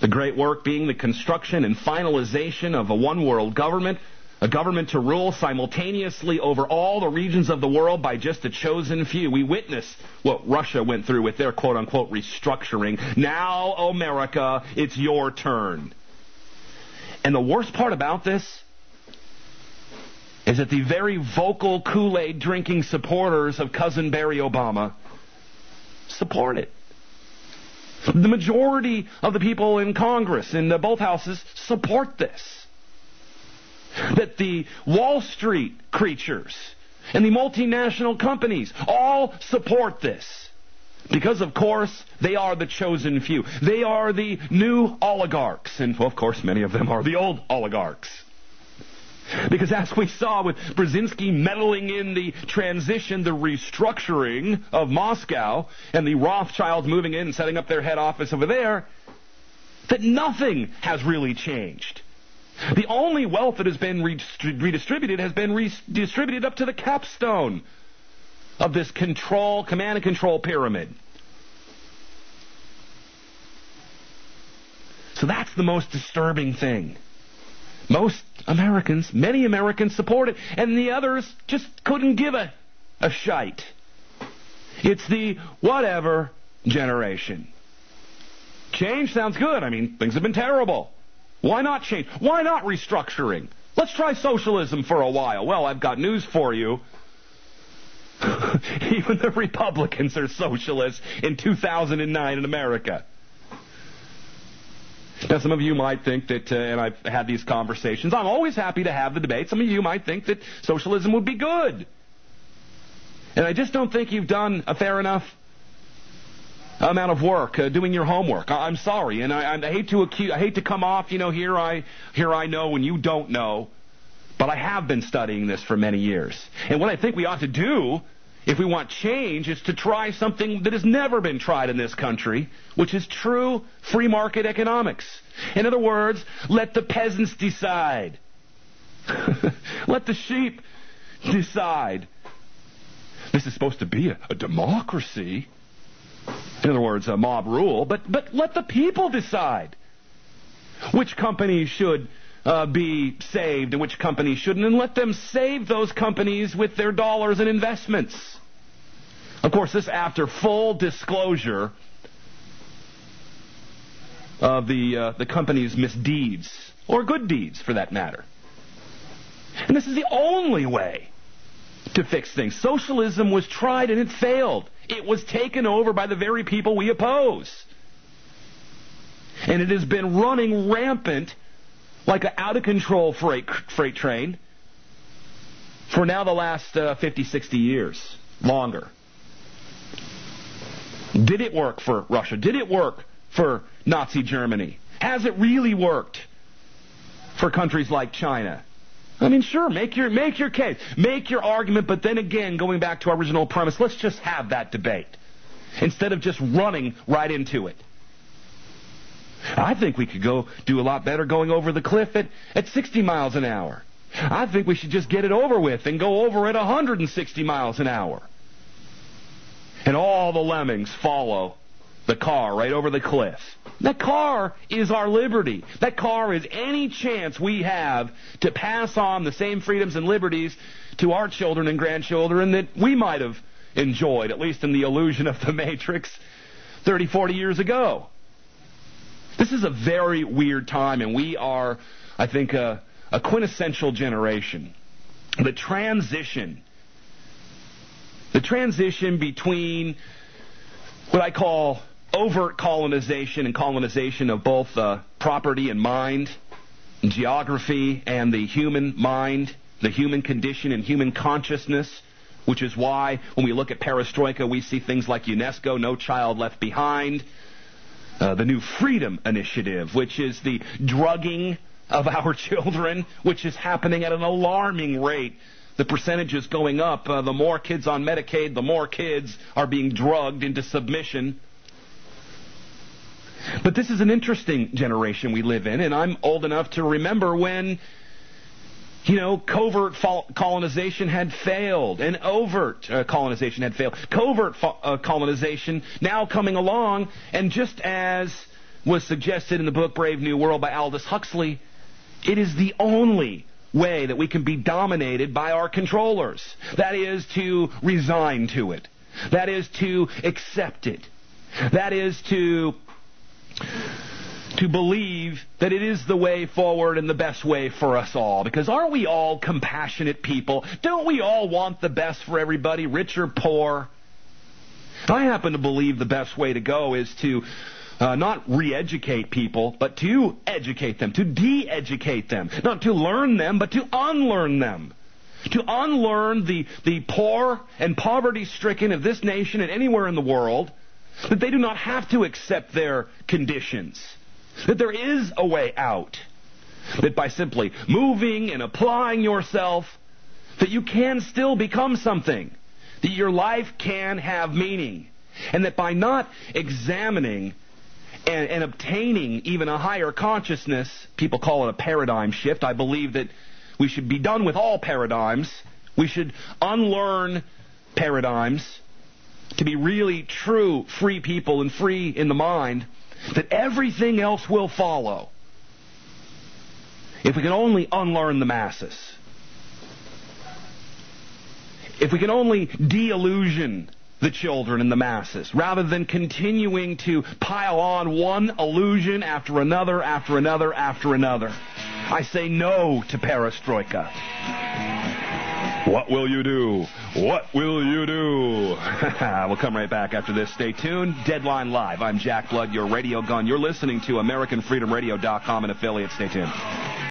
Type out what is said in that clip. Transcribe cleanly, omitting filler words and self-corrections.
The great work being the construction and finalization of a one-world government, a government to rule simultaneously over all the regions of the world by just a chosen few. We witnessed what Russia went through with their quote-unquote restructuring. Now, America, it's your turn. And the worst part about this is that the very vocal Kool-Aid drinking supporters of Cousin Barry Obama support it. The majority of the people in Congress, in both houses, support this. That the Wall Street creatures and the multinational companies all support this. Because, of course, they are the chosen few. They are the new oligarchs. And, well, of course, many of them are the old oligarchs. Because as we saw with Brzezinski meddling in the transition, the restructuring of Moscow, and the Rothschilds moving in and setting up their head office over there, that nothing has really changed. The only wealth that has been redistributed has been redistributed up to the capstone of this command and control pyramid. So that's the most disturbing thing. Most Americans, many Americans support it, and the others just couldn't give a shite. It's the whatever generation. Change sounds good. I mean, things have been terrible. Why not change? Why not restructuring? Let's try socialism for a while. Well, I've got news for you. Even the Republicans are socialists in 2009 in America. Now, some of you might think that, and I've had these conversations, I'm always happy to have the debate. Some of you might think that socialism would be good. And I just don't think you've done a fair enough amount of work doing your homework. I'm sorry, and I hate to come off, here I know when you don't know, but I have been studying this for many years. And what I think we ought to do, if we want change, is to try something that has never been tried in this country, which is true free market economics. In other words, let the peasants decide. Let the sheep decide. This is supposed to be a democracy. In other words, a mob rule. But let the people decide which companies should be saved and which companies shouldn't, and let them save those companies with their dollars and investments. Of course, this after full disclosure of the company's misdeeds, or good deeds for that matter. And this is the only way to fix things. Socialism was tried and it failed. It was taken over by the very people we oppose. And it has been running rampant like an out-of-control freight train for now the last 50, 60 years. Longer. Did it work for Russia? Did it work for Nazi Germany? Has it really worked for countries like China? I mean, sure, make your case. Make your argument, but then again, going back to our original premise, let's just have that debate instead of just running right into it. I think we could go do a lot better going over the cliff at 60 miles an hour. I think we should just get it over with and go over at 160 miles an hour. And all the lemmings follow the car right over the cliff. That car is our liberty. That car is any chance we have to pass on the same freedoms and liberties to our children and grandchildren that we might have enjoyed, at least in the illusion of the Matrix 30, 40 years ago. This is a very weird time, and we are, I think, a quintessential generation. The transition between what I call overt colonization and colonization of both property and mind, geography and the human mind, the human condition and human consciousness, which is why when we look at perestroika, we see things like UNESCO, No Child Left Behind, the New Freedom Initiative, which is the drugging of our children, which is happening at an alarming rate. The percentage is going up. The more kids on Medicaid, the more kids are being drugged into submission. But this is an interesting generation we live in, and I'm old enough to remember when, covert colonization had failed, and overt colonization had failed. Covert colonization now coming along, and just as was suggested in the book Brave New World by Aldous Huxley, it is the only way that we can be dominated by our controllers. That is to resign to it. That is to accept it. That is to believe that it is the way forward and the best way for us all. Because aren't we all compassionate people? Don't we all want the best for everybody, rich or poor? I happen to believe the best way to go is to not re-educate people, but to educate them, to de-educate them. Not to learn them, but to unlearn them. To unlearn the poor and poverty-stricken of this nation and anywhere in the world, that they do not have to accept their conditions. That there is a way out. That by simply moving and applying yourself, that you can still become something. That your life can have meaning. And that by not examining and obtaining even a higher consciousness, people call it a paradigm shift. I believe that we should be done with all paradigms. We should unlearn paradigms to be really true free people and free in the mind, that everything else will follow. If we can only unlearn the masses. If we can only de-illusion the children and the masses, rather than continuing to pile on one illusion after another, after another, after another. I say no to perestroika. What will you do? What will you do? We'll come right back after this. Stay tuned. Deadline Live. I'm Jack Blood, your radio gun. You're listening to AmericanFreedomRadio.com and affiliates. Stay tuned.